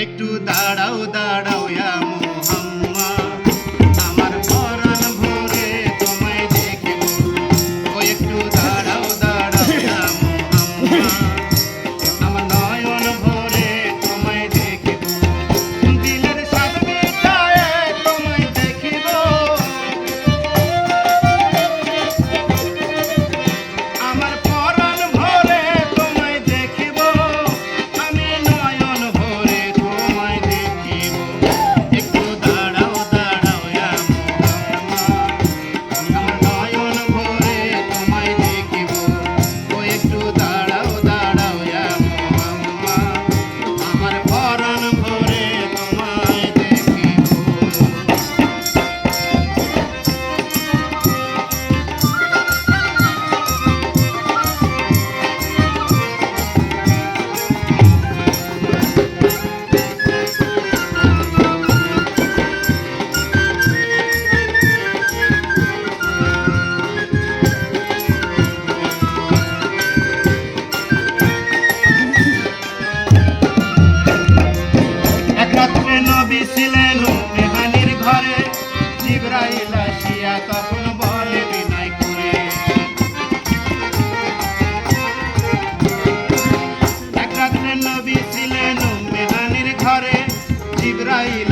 একটু দাঁড়াও দাঁড়াও ইয়া মুহাম্মদ, আমার পরাণ ভরে তোমায় দেখিব। ও একটু দাঁড়াও দাঁড়াও ইয়া মুহাম্মদ, আমার নয়ন ভরে তোমায় দেখিব। দিলের সাথ মিটায়ে তোমায় দেখিব, আমার পরাণ ভরে তোমায় দেখিব, আমি নয়ন ভরে তোমায় দেখিব। একটু দাঁড়াও দাঁড়াও ইয়া মুহাম্মদ, আমার নয়ন ভরে তোমায় দেখিব। ও একটু দাঁড়াও দাঁড়াও ইয়া মুহাম্মদ, আমার পরাণ ভরে তোমায় দেখিব। এক রাত্রে নবী ছিলেন মেহানির ঘরে, জিবরাইল আসিয়া তখন বলে বিনয় করে। এক রাত্রে নবী ছিলেন মেহানির ঘরে, জিবরাইল